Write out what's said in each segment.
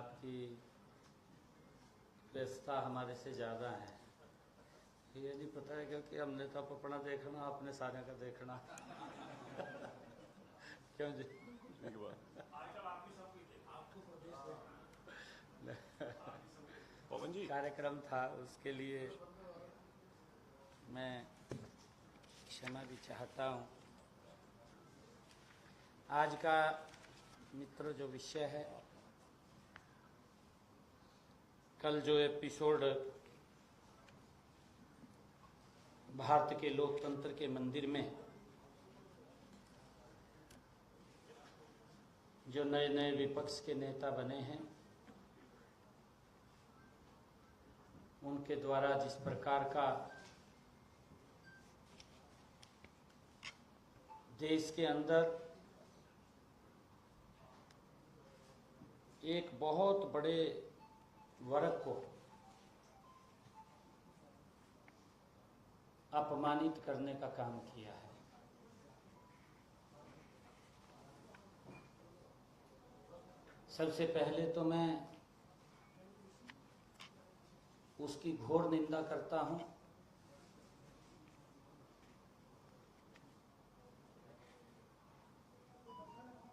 आपकी व्यस्तता हमारे से ज़्यादा है। ये नहीं पता है क्योंकि हमने तो अपना देखना, आपने सारे का देखना। क्यों जी? पवन जी, कार्यक्रम था, उसके लिए मैं क्षमा भी चाहता हूँ। आज का मित्र जो विषय है, कल जो एपिसोड भारत के लोकतंत्र के मंदिर में जो नए नए विपक्ष के नेता बने हैं, उनके द्वारा जिस प्रकार का देश के अंदर एक बहुत बड़े वर्ग को अपमानित करने का काम किया है, सबसे पहले तो मैं उसकी घोर निंदा करता हूं।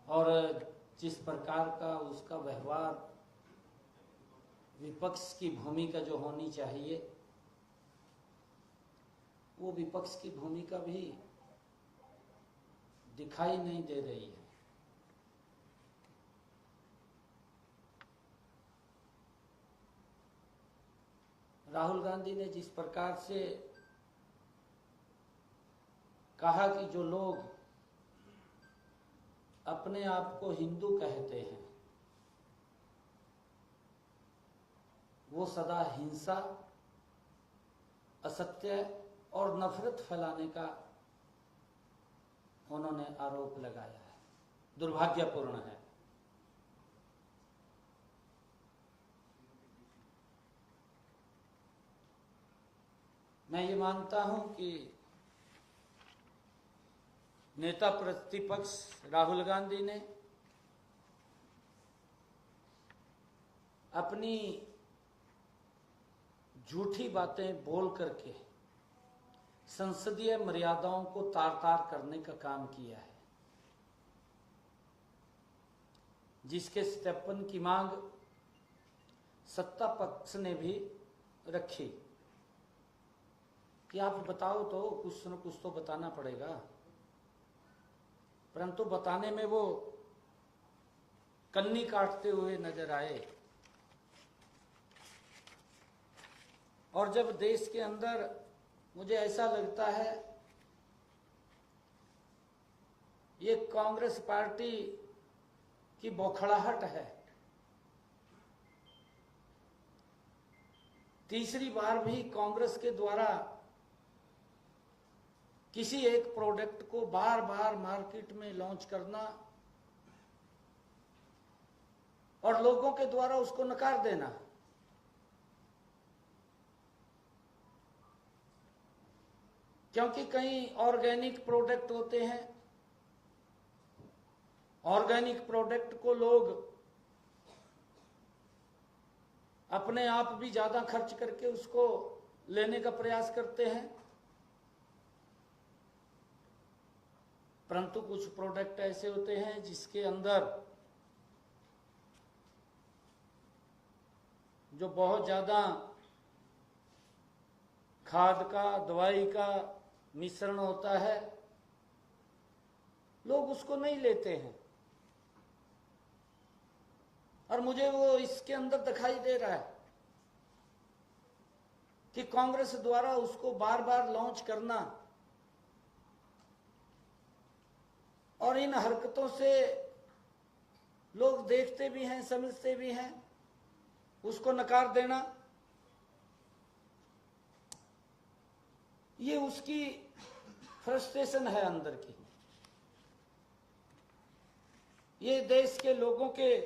और जिस प्रकार का उसका व्यवहार विपक्ष की भूमिका जो होनी चाहिए, वो विपक्ष की भूमिका भी दिखाई नहीं दे रही है। राहुल गांधी ने जिस प्रकार से कहा कि जो लोग अपने आप को हिंदू कहते हैं वो सदा हिंसा, असत्य और नफरत फैलाने का उन्होंने आरोप लगाया है, दुर्भाग्यपूर्ण है। मैं ये मानता हूं कि नेता प्रतिपक्ष राहुल गांधी ने अपनी झूठी बातें बोल करके संसदीय मर्यादाओं को तार तार करने का काम किया है, जिसके सत्यापन की मांग सत्ता पक्ष ने भी रखी कि आप बताओ तो, कुछ न कुछ तो बताना पड़ेगा। परंतु बताने में वो कन्नी काटते हुए नजर आए। और जब देश के अंदर मुझे ऐसा लगता है ये कांग्रेस पार्टी की बौखलाहट है, तीसरी बार भी कांग्रेस के द्वारा किसी एक प्रोडक्ट को बार बार मार्केट में लॉन्च करना और लोगों के द्वारा उसको नकार देना, क्योंकि कई ऑर्गेनिक प्रोडक्ट होते हैं, ऑर्गेनिक प्रोडक्ट को लोग अपने आप भी ज्यादा खर्च करके उसको लेने का प्रयास करते हैं। परंतु कुछ प्रोडक्ट ऐसे होते हैं जिसके अंदर जो बहुत ज्यादा खाद का, दवाई का मिश्रण होता है, लोग उसको नहीं लेते हैं। और मुझे वो इसके अंदर दिखाई दे रहा है कि कांग्रेस द्वारा उसको बार बार लॉन्च करना और इन हरकतों से लोग देखते भी हैं, समझते भी हैं, उसको नकार देना, ये उसकी फ्रस्ट्रेशन है अंदर की। ये देश के लोगों के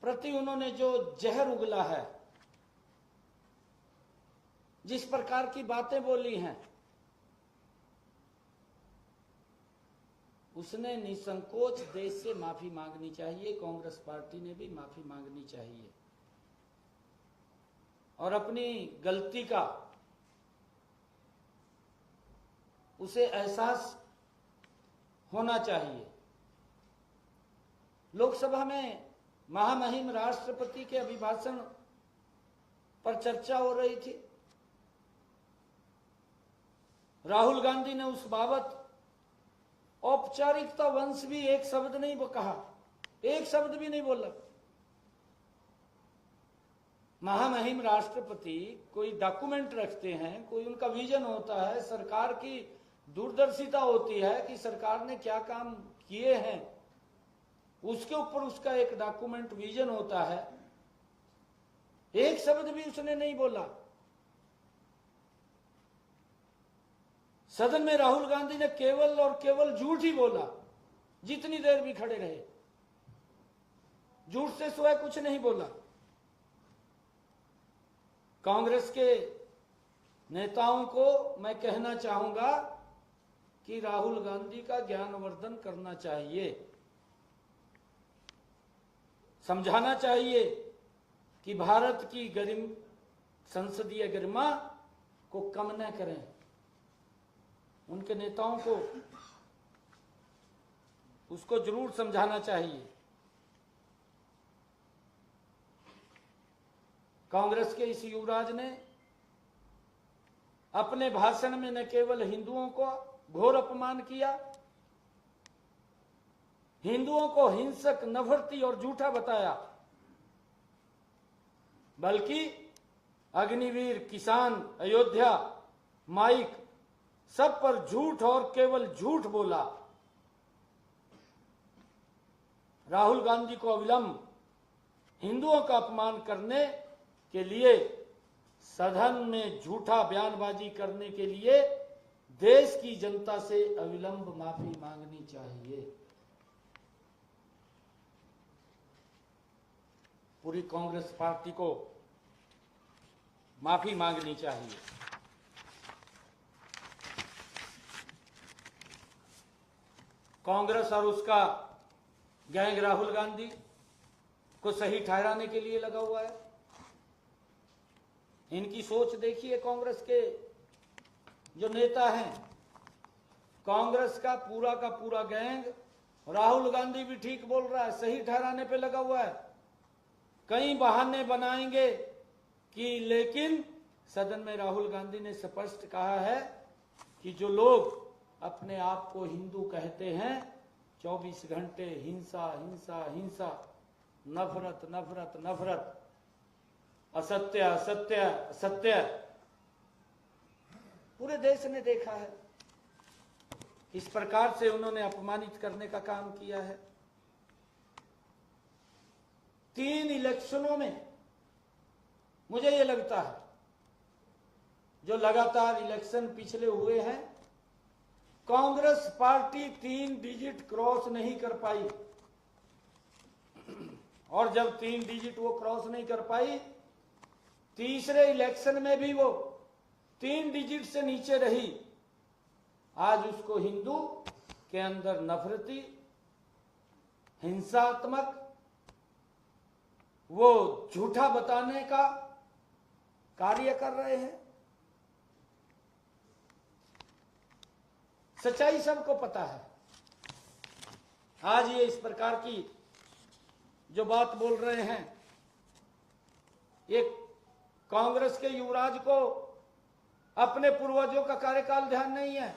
प्रति उन्होंने जो जहर उगला है, जिस प्रकार की बातें बोली हैं, उसने निसंकोच देश से माफी मांगनी चाहिए, कांग्रेस पार्टी ने भी माफी मांगनी चाहिए और अपनी गलती का उसे एहसास होना चाहिए। लोकसभा में महामहिम राष्ट्रपति के अभिभाषण पर चर्चा हो रही थी। राहुल गांधी ने उस बाबत औपचारिकता वंश भी एक शब्द नहीं कहा, एक शब्द भी नहीं बोला। महामहिम राष्ट्रपति कोई डॉक्यूमेंट रखते हैं, कोई उनका विजन होता है, सरकार की दूरदर्शिता होती है कि सरकार ने क्या काम किए हैं, उसके ऊपर उसका एक डॉक्यूमेंट विजन होता है। एक शब्द भी उसने नहीं बोला। सदन में राहुल गांधी ने केवल और केवल झूठ ही बोला, जितनी देर भी खड़े रहे, झूठ से सिवाय कुछ नहीं बोला। कांग्रेस के नेताओं को मैं कहना चाहूंगा कि राहुल गांधी का ज्ञानवर्धन करना चाहिए, समझाना चाहिए कि भारत की संसदीय गरिमा को कम न करें। उनके नेताओं को उसको जरूर समझाना चाहिए। कांग्रेस के इस युवराज ने अपने भाषण में न केवल हिंदुओं को घोर अपमान किया, हिंदुओं को हिंसक, नफरती और झूठा बताया, बल्कि अग्निवीर, किसान, अयोध्या, माइक सब पर झूठ और केवल झूठ बोला। राहुल गांधी को अविलंब हिंदुओं का अपमान करने के लिए, सदन में झूठा बयानबाजी करने के लिए देश की जनता से अविलंब माफी मांगनी चाहिए। पूरी कांग्रेस पार्टी को माफी मांगनी चाहिए। कांग्रेस और उसका गैंग राहुल गांधी को सही ठहराने के लिए लगा हुआ है। इनकी सोच देखिए। कांग्रेस के जो नेता हैं, कांग्रेस का पूरा गैंग, राहुल गांधी भी ठीक बोल रहा है, सही ठहराने पे लगा हुआ है। कई बहाने बनाएंगे कि, लेकिन सदन में राहुल गांधी ने स्पष्ट कहा है कि जो लोग अपने आप को हिंदू कहते हैं, 24 घंटे हिंसा हिंसा हिंसा, नफरत नफरत नफरत, असत्य असत्य असत्य, पूरे देश ने देखा है। इस प्रकार से उन्होंने अपमानित करने का काम किया है। 3 इलेक्शनों में मुझे ये लगता है, जो लगातार इलेक्शन पिछले हुए हैं, कांग्रेस पार्टी 3 डिजिट क्रॉस नहीं कर पाई। और जब 3 डिजिट वो क्रॉस नहीं कर पाई, तीसरे इलेक्शन में भी वो 3 डिजिट से नीचे रही। आज उसको हिंदू के अंदर नफरती, हिंसात्मक, वो झूठा बताने का कार्य कर रहे हैं। सच्चाई सबको पता है। आज ये इस प्रकार की जो बात बोल रहे हैं, ये कांग्रेस के युवराज को अपने पूर्वजों का कार्यकाल ध्यान नहीं है।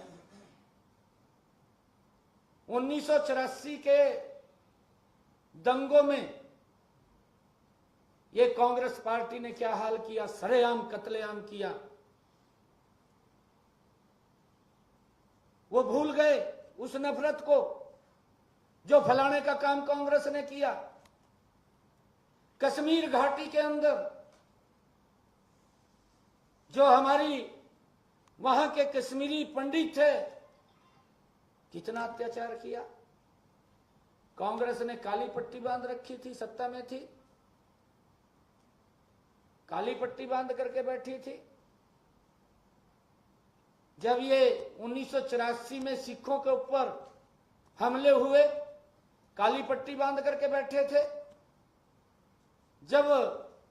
1984 के दंगों में ये कांग्रेस पार्टी ने क्या हाल किया, सरेआम कत्लेआम किया। वो भूल गए उस नफरत को जो फैलाने का काम कांग्रेस ने किया। कश्मीर घाटी के अंदर जो हमारी वहां के कश्मीरी पंडित थे, कितना अत्याचार किया। कांग्रेस ने काली पट्टी बांध रखी थी, सत्ता में थी, काली पट्टी बांध करके बैठी थी। जब ये 1984 में सिखों के ऊपर हमले हुए, काली पट्टी बांध करके बैठे थे। जब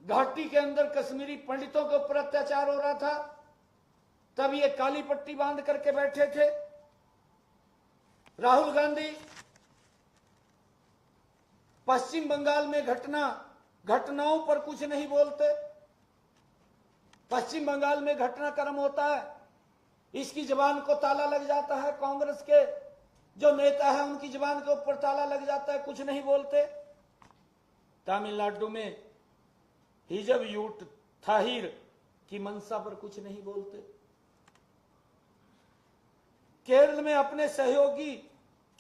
घाटी के अंदर कश्मीरी पंडितों के ऊपर अत्याचार हो रहा था, तब ये काली पट्टी बांध करके बैठे थे। राहुल गांधी पश्चिम बंगाल में घटनाओं पर कुछ नहीं बोलते। पश्चिम बंगाल में घटनाक्रम होता है, इसकी जबान को ताला लग जाता है। कांग्रेस के जो नेता है उनकी जबान के ऊपर ताला लग जाता है, कुछ नहीं बोलते। तमिलनाडु में हिजब यूट थाहिर की मंशा पर कुछ नहीं बोलते। केरल में अपने सहयोगी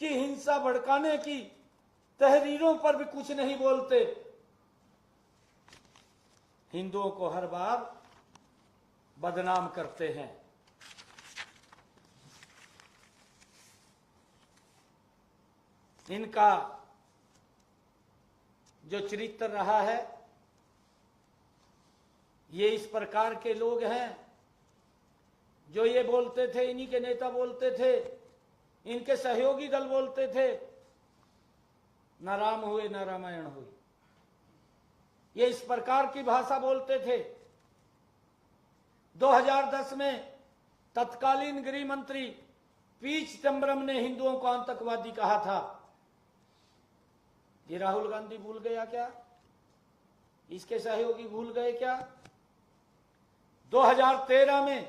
की हिंसा भड़काने की तहरीरों पर भी कुछ नहीं बोलते। हिंदुओं को हर बार बदनाम करते हैं। इनका जो चरित्र रहा है, ये इस प्रकार के लोग हैं जो ये बोलते थे, इन्हीं के नेता बोलते थे, इनके सहयोगी दल बोलते थे, न राम हुए न रामायण हुई। ये इस प्रकार की भाषा बोलते थे। 2010 में तत्कालीन गृह मंत्री पी चिदंबरम ने हिंदुओं को आतंकवादी कहा था। ये राहुल गांधी भूल गया क्या? इसके सहयोगी भूल गए क्या? 2013 में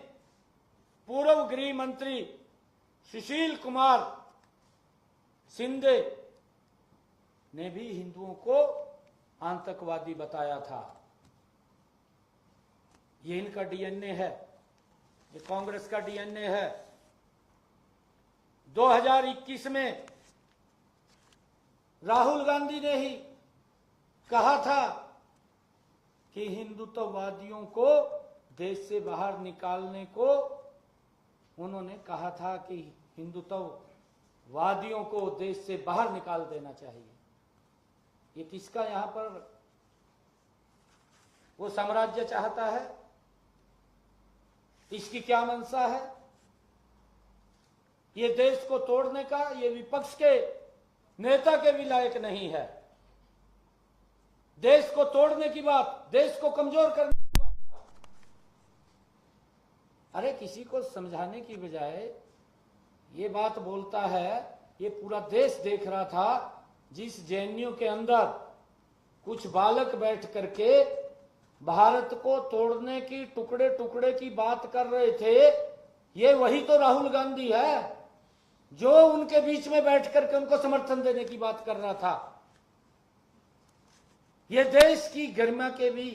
पूर्व गृह मंत्री सुशील कुमार शिंदे ने भी हिंदुओं को आतंकवादी बताया था। ये इनका डीएनए है, ये कांग्रेस का डीएनए है। 2021 में राहुल गांधी ने ही कहा था कि हिंदुत्ववादियों को देश से बाहर निकालने को, उन्होंने कहा था कि हिंदुत्ववादियों को देश से बाहर निकाल देना चाहिए। ये किसका यहां पर वो साम्राज्य चाहता है? इसकी क्या मंशा है? ये देश को तोड़ने का ये विपक्ष के नेता के भी लायक नहीं है। देश को तोड़ने की बात, देश को कमजोर करने की बात, अरे किसी को समझाने की बजाय ये बात बोलता है। ये पूरा देश देख रहा था, जिस जेएनयू के अंदर कुछ बालक बैठ करके भारत को तोड़ने की, टुकड़े टुकड़े की बात कर रहे थे। ये वही तो राहुल गांधी है जो उनके बीच में बैठ करके उनको समर्थन देने की बात कर रहा था। ये देश की गरिमा के भी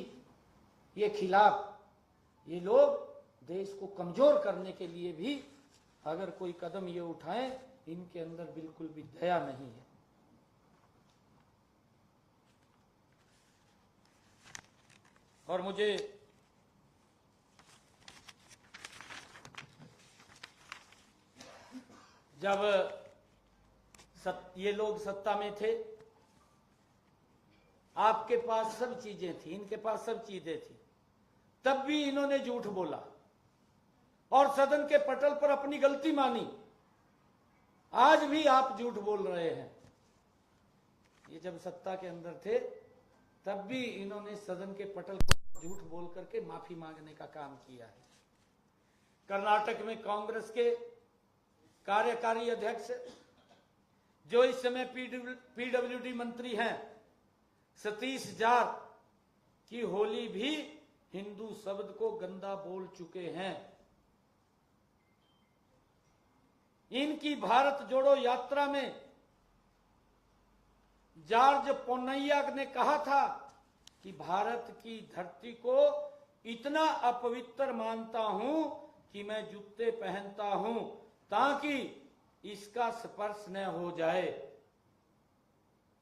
ये खिलाफ, ये लोग देश को कमजोर करने के लिए भी अगर कोई कदम ये उठाएं, इनके अंदर बिल्कुल भी दया नहीं है। और मुझे जब ये लोग सत्ता में थे, आपके पास सब चीजें थी, इनके पास सब चीजें थी, तब भी इन्होंने झूठ बोला और सदन के पटल पर अपनी गलती मानी। आज भी आप झूठ बोल रहे हैं। ये जब सत्ता के अंदर थे तब भी इन्होंने सदन के पटल पर झूठ बोल करके माफी मांगने का काम किया है। कर्नाटक में कांग्रेस के कार्यकारी अध्यक्ष जो इस समय पीडब्ल्यूडी मंत्री हैं, सतीश जार की होली भी हिंदू शब्द को गंदा बोल चुके हैं। इनकी भारत जोड़ो यात्रा में जॉर्ज पोन्नैया ने कहा था कि भारत की धरती को इतना अपवित्र मानता हूं कि मैं जूते पहनता हूं ताकि इसका स्पर्श न हो जाए।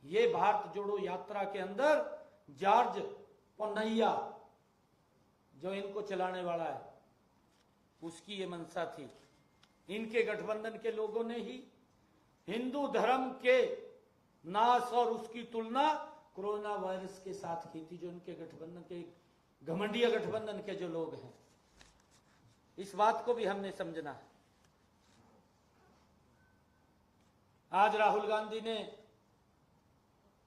ये भारत जोड़ो यात्रा के अंदर जॉर्ज पोन्नैया जो इनको चलाने वाला है, उसकी ये मंशा थी। इनके गठबंधन के लोगों ने ही हिंदू धर्म के नाश और उसकी तुलना कोरोना वायरस के साथ की थी, जो इनके गठबंधन के घमंडिया गठबंधन के जो लोग हैं। इस बात को भी हमने समझना है। आज राहुल गांधी ने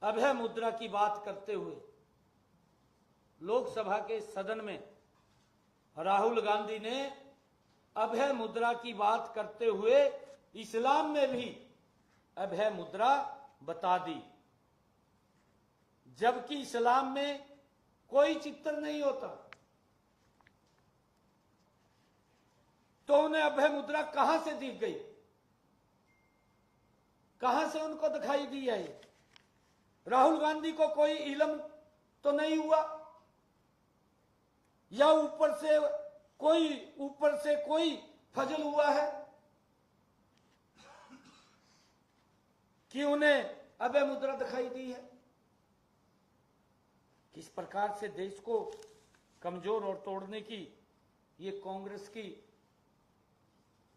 अभय मुद्रा की बात करते हुए लोकसभा के सदन में राहुल गांधी ने अभय मुद्रा की बात करते हुए इस्लाम में भी अभय मुद्रा बता दी, जबकि इस्लाम में कोई चित्र नहीं होता। तो उन्हें अभय मुद्रा कहां से दिख गई, कहां से उनको दिखाई दी है? राहुल गांधी को कोई इल्म तो नहीं हुआ, या ऊपर से कोई फजल हुआ है कि उन्हें अभय मुद्रा दिखाई दी है? किस प्रकार से देश को कमजोर और तोड़ने की ये कांग्रेस की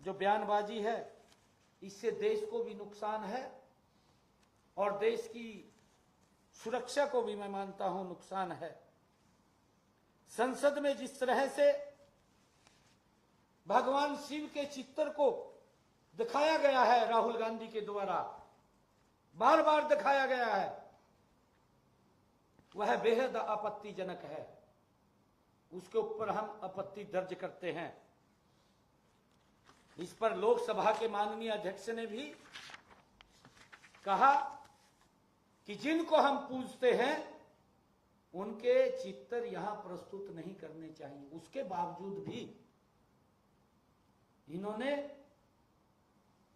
जो बयानबाजी है, इससे देश को भी नुकसान है और देश की सुरक्षा को भी मैं मानता हूं नुकसान है। संसद में जिस तरह से भगवान शिव के चित्र को दिखाया गया है, राहुल गांधी के द्वारा बार बार दिखाया गया है, वह बेहद आपत्तिजनक है। उसके ऊपर हम आपत्ति दर्ज करते हैं। इस पर लोकसभा के माननीय अध्यक्ष ने भी कहा कि जिनको हम पूजते हैं उनके चित्र यहां प्रस्तुत नहीं करने चाहिए। उसके बावजूद भी इन्होंने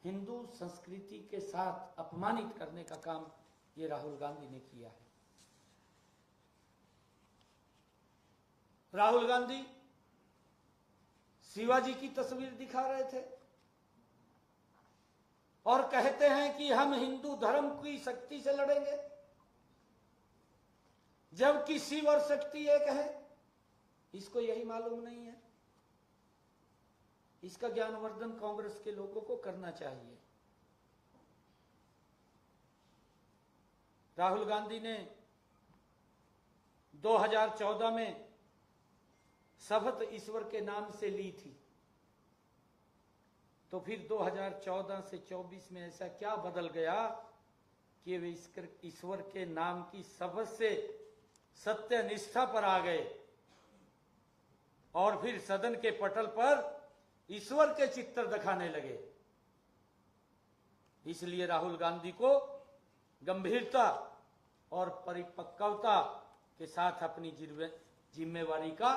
हिंदू संस्कृति के साथ अपमानित करने का काम ये राहुल गांधी ने किया है। राहुल गांधी शिवाजी की तस्वीर दिखा रहे थे और कहते हैं कि हम हिंदू धर्म की शक्ति से लड़ेंगे, जबकि शिव और शक्ति एक है। इसको यही मालूम नहीं है। इसका ज्ञानवर्धन कांग्रेस के लोगों को करना चाहिए। राहुल गांधी ने 2014 में शपथ ईश्वर के नाम से ली थी, तो फिर 2014 से 24 में ऐसा क्या बदल गया कि वे ईश्वर के नाम की शपथ से सत्य निष्ठा पर आ गए और फिर सदन के पटल पर ईश्वर के चित्र दिखाने लगे। इसलिए राहुल गांधी को गंभीरता और परिपक्वता के साथ अपनी जिम्मेवारी का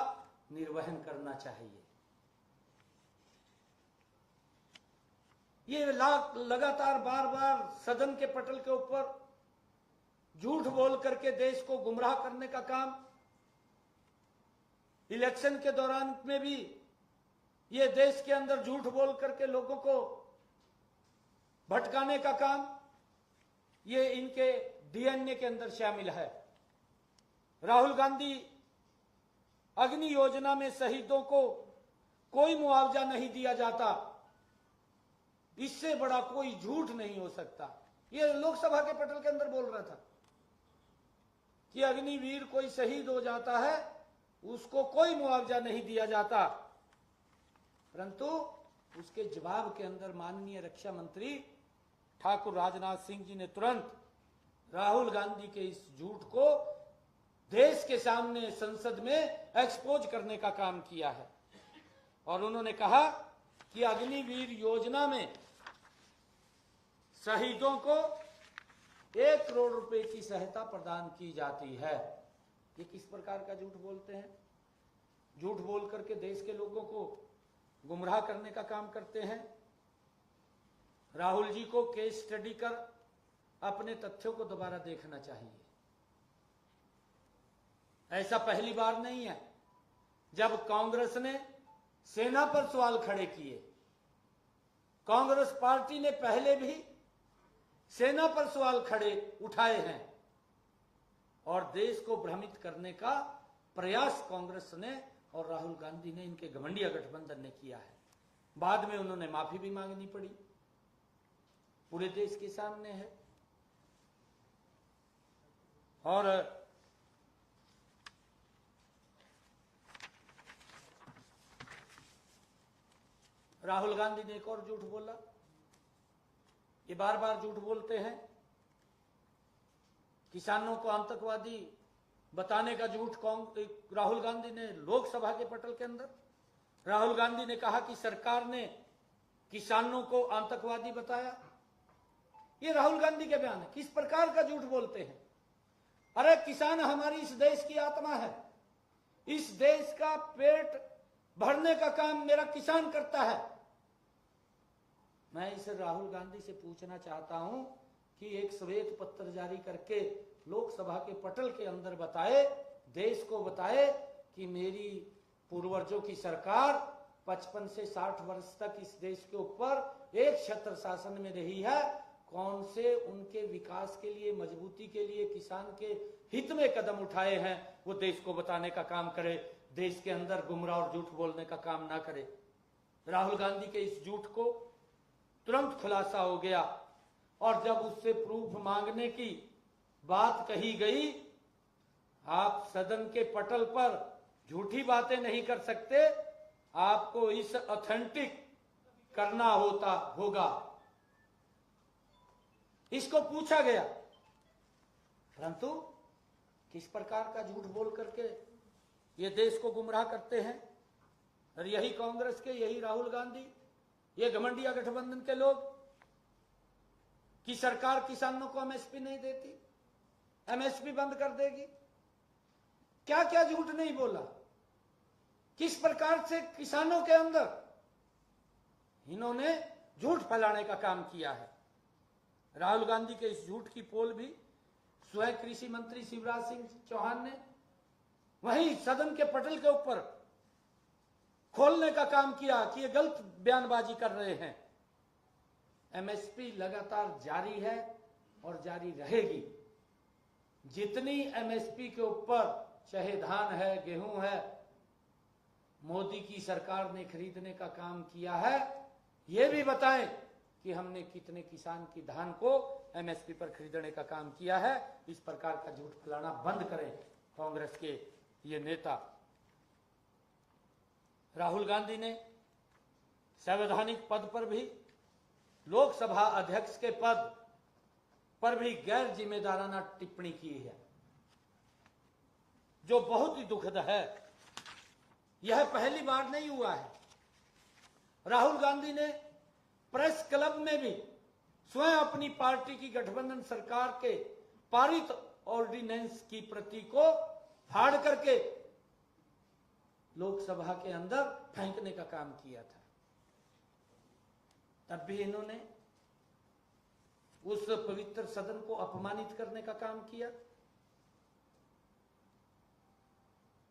निर्वहन करना चाहिए। ये लगातार बार बार सदन के पटल के ऊपर झूठ बोल करके देश को गुमराह करने का काम, इलेक्शन के दौरान में भी ये देश के अंदर झूठ बोल करके लोगों को भटकाने का काम, ये इनके डीएनए के अंदर शामिल है। राहुल गांधी अग्नि योजना में शहीदों को कोई मुआवजा नहीं दिया जाता, इससे बड़ा कोई झूठ नहीं हो सकता। ये लोकसभा के पटल के अंदर बोल रहा था कि अग्निवीर कोई शहीद हो जाता है, उसको कोई मुआवजा नहीं दिया जाता, परंतु उसके जवाब के अंदर माननीय रक्षा मंत्री ठाकुर राजनाथ सिंह जी ने तुरंत राहुल गांधी के इस झूठ को देश के सामने संसद में एक्सपोज करने का काम किया है और उन्होंने कहा कि अग्निवीर योजना में शहीदों को 1 करोड़ रुपए की सहायता प्रदान की जाती है। ये किस प्रकार का झूठ बोलते हैं? झूठ बोल करके देश के लोगों को गुमराह करने का काम करते हैं। राहुल जी को केस स्टडी कर अपने तथ्यों को दोबारा देखना चाहिए। ऐसा पहली बार नहीं है जब कांग्रेस ने सेना पर सवाल खड़े किए। कांग्रेस पार्टी ने पहले भी सेना पर सवाल खड़े उठाए हैं और देश को भ्रमित करने का प्रयास कांग्रेस ने और राहुल गांधी ने, इनके घमंडिया गठबंधन ने किया है। बाद में उन्होंने माफी भी मांगनी पड़ी, पूरे देश के सामने है। और राहुल गांधी ने एक और झूठ बोला। ये बार बार झूठ बोलते हैं। किसानों को आतंकवादी बताने का झूठ राहुल गांधी ने लोकसभा के पटल के अंदर, राहुल गांधी ने कहा कि सरकार ने किसानों को आतंकवादी बताया। ये राहुल गांधी के बयान है। किस प्रकार का झूठ बोलते हैं? अरे किसान हमारी इस देश की आत्मा है, इस देश का पेट भरने का काम मेरा किसान करता है। मैं इस राहुल गांधी से पूछना चाहता हूं कि एक श्वेत पत्र जारी करके लोकसभा के पटल के अंदर बताए, देश को बताए कि मेरी पूर्वजों की सरकार 55 से 60 वर्ष तक इस देश के ऊपर एक छत्र शासन में रही है। कौन से उनके विकास के लिए, मजबूती के लिए, किसान के हित में कदम उठाए हैं, वो देश को बताने का काम करे। देश के अंदर गुमराह और झूठ बोलने का काम ना करे। राहुल गांधी के इस झूठ को तुरंत खुलासा हो गया और जब उससे प्रूफ मांगने की बात कही गई, आप सदन के पटल पर झूठी बातें नहीं कर सकते, आपको इस ऑथेंटिक करना होगा। इसको पूछा गया, परंतु किस प्रकार का झूठ बोल करके ये देश को गुमराह करते हैं। और यही कांग्रेस के, यही राहुल गांधी, ये घमंडिया गठबंधन के लोग कि सरकार किसानों को एमएसपी नहीं देती, एमएसपी बंद कर देगी। क्या क्या झूठ नहीं बोला, किस प्रकार से किसानों के अंदर इन्होंने झूठ फैलाने का काम किया है। राहुल गांधी के इस झूठ की पोल भी स्वयं कृषि मंत्री शिवराज सिंह चौहान ने वहीं सदन के पटल के ऊपर खोलने का काम किया कि ये गलत बयानबाजी कर रहे हैं। एमएसपी लगातार जारी है और जारी रहेगी। जितनी एमएसपी के ऊपर, चाहे धान है, गेहूं है, मोदी की सरकार ने खरीदने का काम किया है, ये भी बताएं कि हमने कितने किसान की धान को एमएसपी पर खरीदने का काम किया है। इस प्रकार का झूठ फैलाना बंद करें कांग्रेस के ये नेता। राहुल गांधी ने संवैधानिक पद पर भी, लोकसभा अध्यक्ष के पद पर भी गैर जिम्मेदाराना टिप्पणी की है, जो बहुत ही दुखद है। यह पहली बार नहीं हुआ है। राहुल गांधी ने प्रेस क्लब में भी स्वयं अपनी पार्टी की गठबंधन सरकार के पारित ऑर्डिनेंस की प्रति को फाड़ करके लोकसभा के अंदर फेंकने का काम किया था। तब भी इन्होंने उस पवित्र सदन को अपमानित करने का काम किया।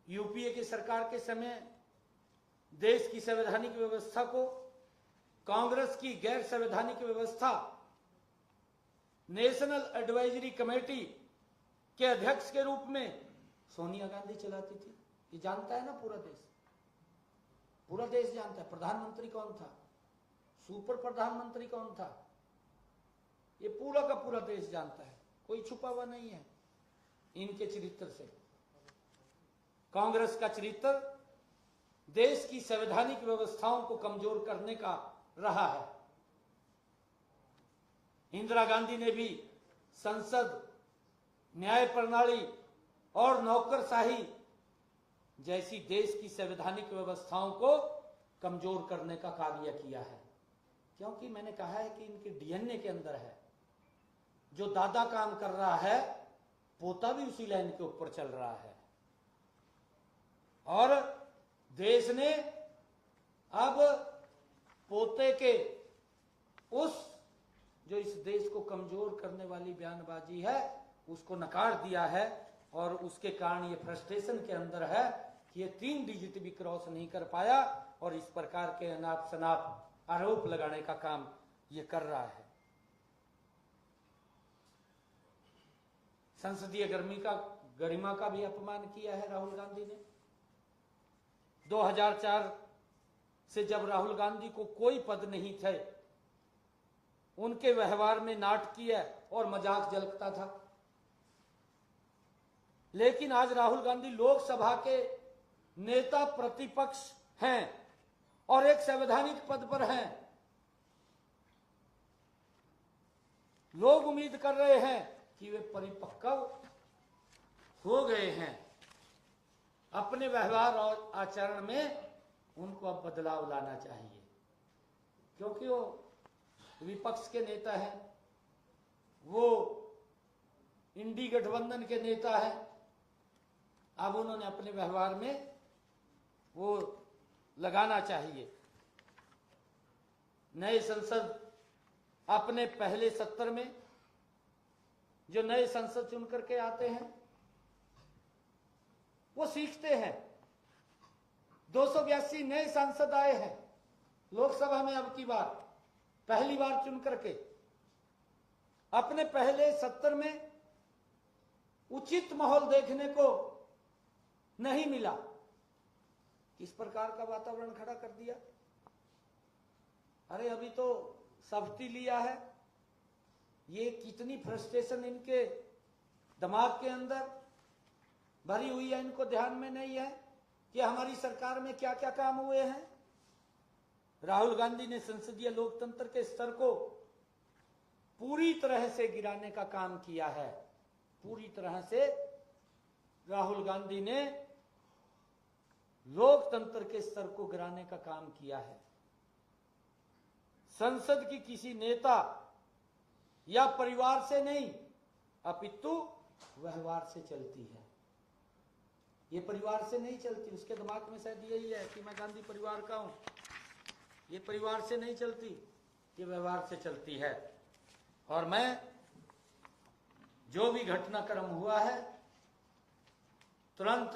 यूपीए की सरकार के समय देश की संवैधानिक व्यवस्था को कांग्रेस की गैर संवैधानिक व्यवस्था नेशनल एडवाइजरी कमेटी के अध्यक्ष के रूप में सोनिया गांधी चलाती थी। ये जानता है ना पूरा देश, पूरा देश जानता है। प्रधानमंत्री कौन था, सुपर प्रधानमंत्री कौन था, ये पूरा का पूरा देश जानता है। कोई छुपा हुआ नहीं है इनके चरित्र से। कांग्रेस का चरित्र देश की संवैधानिक व्यवस्थाओं को कमजोर करने का रहा है। इंदिरा गांधी ने भी संसद, न्याय प्रणाली और नौकरशाही जैसी देश की संवैधानिक व्यवस्थाओं को कमजोर करने का कार्य किया है। क्योंकि मैंने कहा है कि इनके डीएनए के अंदर है। जो दादा काम कर रहा है, पोता भी उसी लाइन के ऊपर चल रहा है। और देश ने अब पोते के उस, जो इस देश को कमजोर करने वाली बयानबाजी है, उसको नकार दिया है। और उसके कारण ये फ्रस्ट्रेशन के अंदर है कि ये 3 डिजिट भी क्रॉस नहीं कर पाया और इस प्रकार के अनाप शनाप आरोप लगाने का काम ये कर रहा है। संसदीय गरिमा का भी अपमान किया है राहुल गांधी ने। 2004 से जब राहुल गांधी को कोई पद नहीं थे, उनके व्यवहार में नाटकीय और मजाक झलकता था। लेकिन आज राहुल गांधी लोकसभा के नेता प्रतिपक्ष हैं और एक संवैधानिक पद पर हैं। लोग उम्मीद कर रहे हैं कि वे परिपक्व हो गए हैं। अपने व्यवहार और आचरण में उनको अब बदलाव लाना चाहिए, क्योंकि वो विपक्ष के नेता हैं, वो इंडी गठबंधन के नेता हैं। अब उन्होंने अपने व्यवहार में वो लगाना चाहिए। नए संसद अपने पहले सत्र में जो नए संसद चुन करके आते हैं वो सीखते हैं। 282 नए सांसद आए हैं लोकसभा में अब की बार, पहली बार चुन करके। अपने पहले सत्र में उचित माहौल देखने को नहीं मिला। किस प्रकार का वातावरण खड़ा कर दिया। अरे अभी तो शपथ लिया है। ये कितनी फ्रस्ट्रेशन इनके दिमाग के अंदर भरी हुई है, इनको ध्यान में नहीं है कि हमारी सरकार में क्या क्या काम हुए हैं। राहुल गांधी ने संसदीय लोकतंत्र के स्तर को पूरी तरह से गिराने का काम किया है। पूरी तरह से राहुल गांधी ने लोकतंत्र के स्तर को गिराने का काम किया है। संसद की किसी नेता या परिवार से नहीं, अपितु व्यवहार से चलती है। ये परिवार से नहीं चलती। उसके दिमाग में शायद यही है कि मैं गांधी परिवार का हूं। ये परिवार से नहीं चलती, ये व्यवहार से चलती है। और मैं जो भी घटनाक्रम हुआ है तुरंत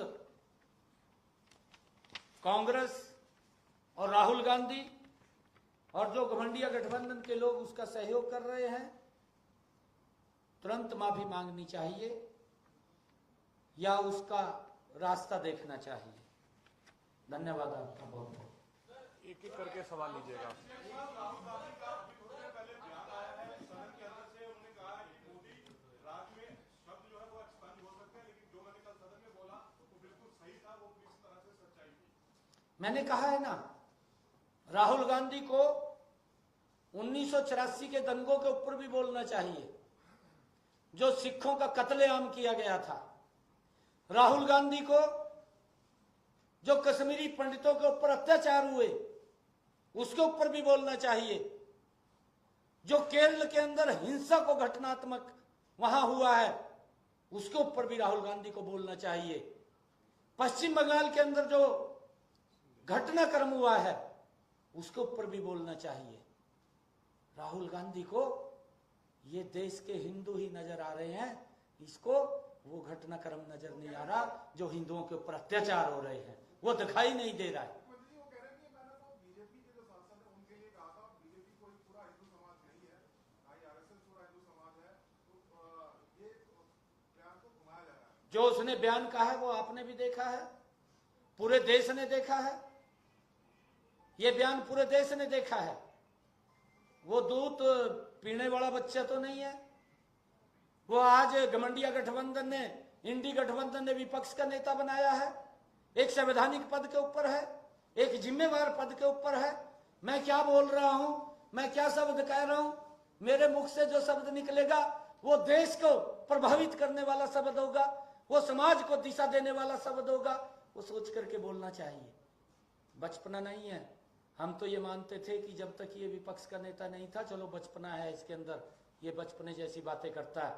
कांग्रेस और राहुल गांधी और जो घमंडिया गठबंधन के लोग उसका सहयोग कर रहे हैं, तुरंत माफी मांगनी चाहिए या उसका रास्ता देखना चाहिए। धन्यवाद आपका बहुत बहुत। एक एक करके सवाल लीजिएगा। मैंने कहा है ना, राहुल गांधी को 1984 के दंगों के ऊपर भी बोलना चाहिए, जो सिखों का कत्लेआम किया गया था। राहुल गांधी को जो कश्मीरी पंडितों के ऊपर अत्याचार हुए उसके ऊपर भी बोलना चाहिए। जो केरल के अंदर हिंसा को घटनात्मक वहां हुआ है उसके ऊपर भी राहुल गांधी को बोलना चाहिए। पश्चिम बंगाल के अंदर जो घटनाक्रम हुआ है उसके ऊपर भी बोलना चाहिए। राहुल गांधी को ये देश के हिंदू ही नजर आ रहे हैं, इसको वो घटनाक्रम नजर नहीं आ रहा जो हिंदुओं के ऊपर अत्याचार हो रहे हैं, वो दिखाई नहीं दे रहा है। जो उसने बयान कहा है वो आपने भी देखा है, पूरे देश ने देखा है। ये बयान पूरे देश ने देखा है। वो दूध पीने वाला बच्चा तो नहीं है। वो आज घमंडिया गठबंधन ने, इंडी गठबंधन ने विपक्ष का नेता बनाया है। एक संवैधानिक पद के ऊपर है, एक जिम्मेवार पद के ऊपर है। मैं क्या बोल रहा हूं, मैं क्या शब्द कह रहा हूं, मेरे मुख से जो शब्द निकलेगा वो देश को प्रभावित करने वाला शब्द होगा, वो समाज को दिशा देने वाला शब्द होगा। वो सोच करके बोलना चाहिए। बचपना नहीं है। हम तो ये मानते थे कि जब तक ये विपक्ष का नेता नहीं था, चलो बचपना है इसके अंदर, ये बचपने जैसी बातें करता है।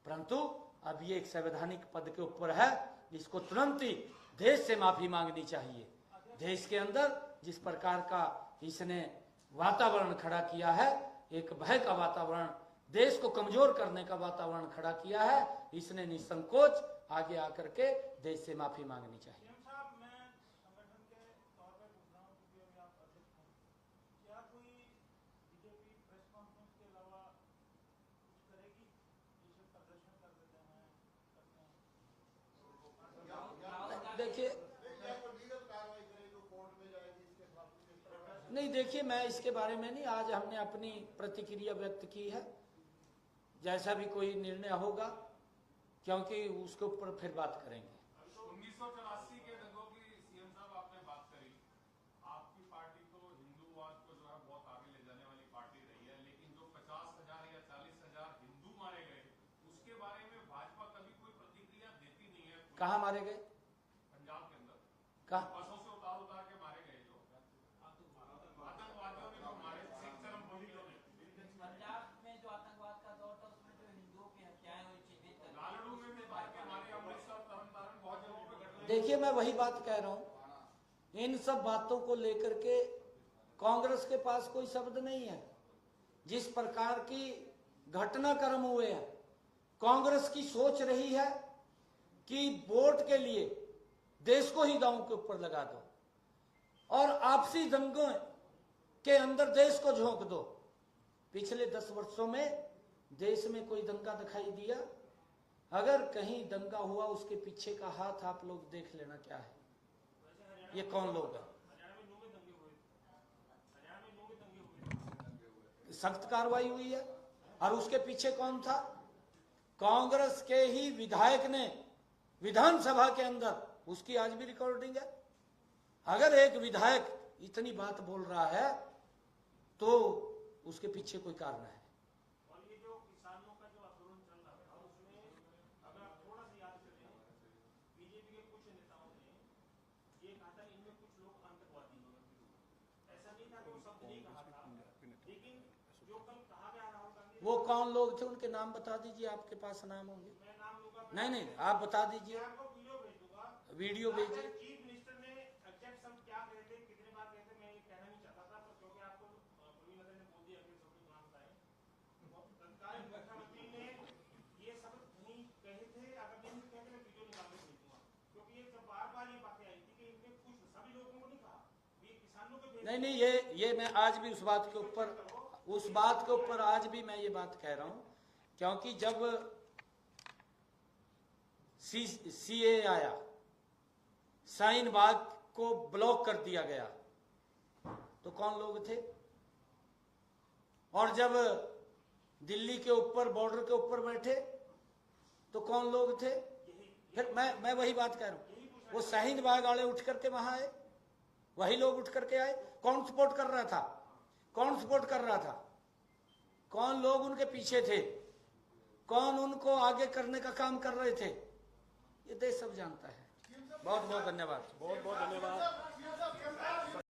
परंतु अब ये एक संवैधानिक पद के ऊपर है, इसको तुरंत ही देश से माफी मांगनी चाहिए। देश के अंदर जिस प्रकार का इसने वातावरण खड़ा किया है, एक भय का वातावरण, देश को कमजोर करने का वातावरण खड़ा किया है, इसने निसंकोच आगे आकर के देश से माफी मांगनी चाहिए। देखिए नहीं, देखिए मैं इसके बारे में नहीं, आज हमने अपनी प्रतिक्रिया व्यक्त की है। जैसा भी कोई निर्णय होगा, क्योंकि उसके ऊपर फिर बात करेंगे। 1984 के दंगों की सीएम साहब आपने बात करी। आपकी पार्टी तो हिंदूवाद को जो है बहुत आगे ले जाने वाली पार्टी रही है, लेकिन जो 50,000 या 40,000 कहाँ मारे गए? पंजाब के अंदर कहाँ? बसों से उतार के मारे गए जो आतंकवादियों ने जो मारे सिख धर्मपंथियों ने। पंजाब में जो आतंकवाद का दौर था उसमें जो हिंदुओं की हत्याएं हुई चिन्हित लालड़ू में भी मार के मारे, अमृतसर तरनतारन बहुत जगहों पे घटना। देखिए, मैं वही बात कह रहा हूं, इन सब बातों को लेकर के कांग्रेस के पास कोई शब्द नहीं है। जिस प्रकार की घटनाक्रम हुए हैं, कांग्रेस की सोच रही है कि वोट के लिए देश को ही दांव के ऊपर लगा दो और आपसी दंगों के अंदर देश को झोंक दो। पिछले 10 वर्षों में देश में कोई दंगा दिखाई दिया? अगर कहीं दंगा हुआ, उसके पीछे का हाथ आप लोग देख लेना क्या है, ये कौन लोग हैं। सख्त कार्रवाई हुई है और उसके पीछे कौन था? कांग्रेस के ही विधायक ने विधानसभा के अंदर, उसकी आज भी रिकॉर्डिंग है। अगर एक विधायक इतनी बात बोल रहा है तो उसके पीछे कोई कारण है। और ये जो किसानों का जो आंदोलन चल रहा था उसमें अगर आप थोड़ा सा याद करें, बीजेपी के कुछ नेताओं ने ये कहा था इनमें कुछ लोग आतंकवादी हैं। ऐसा नहीं था कि वो शब्द नहीं कहा था, लेकिन जो कल कहा गया राहुल गांधी, वो कौन लोग थे, उनके नाम बता दीजिए, आपके पास नाम होंगे। मैं नाम लूंगा, नहीं, आप बता दीजिए, आपको वीडियो भेज दूंगा। वीडियो भेजिए। चीफ मिनिस्टर ने एग्जैक्ट शब्द क्या कहे थे, कितने बार कहे थे, मैं ये कहना नहीं चाहता था, पर क्योंकि आपको प्रवीण नगर ने बोल दिया कि सबके नाम बताएं। तत्कालीन मुख्यमंत्री ने ये शब्द नहीं कहे थे। अगर नहीं कहे थे मैं वीडियो निकाल के भेज दूंगा, क्योंकि ये जब बार बार ये बातें आई थी कि इनने कुछ सभी लोगों को नहीं कहा, ये किसानों को नहीं, ये मैं आज भी उस बात के ऊपर आज भी मैं ये बात कह रहा हूं, क्योंकि जब सीए आया, शाहीन बाग को ब्लॉक कर दिया गया, तो कौन लोग थे? और जब दिल्ली के ऊपर बॉर्डर के ऊपर बैठे तो कौन लोग थे? फिर मैं वही बात कह रहा हूं, वो शाहीन बाग वाले उठ करके वहां आए, वही लोग उठ करके आए। कौन सपोर्ट कर रहा था? कौन सपोर्ट कर रहा था? कौन लोग उनके पीछे थे? कौन उनको आगे करने का काम कर रहे थे? ये देश सब जानता है। बहुत बहुत धन्यवाद। बहुत बहुत धन्यवाद।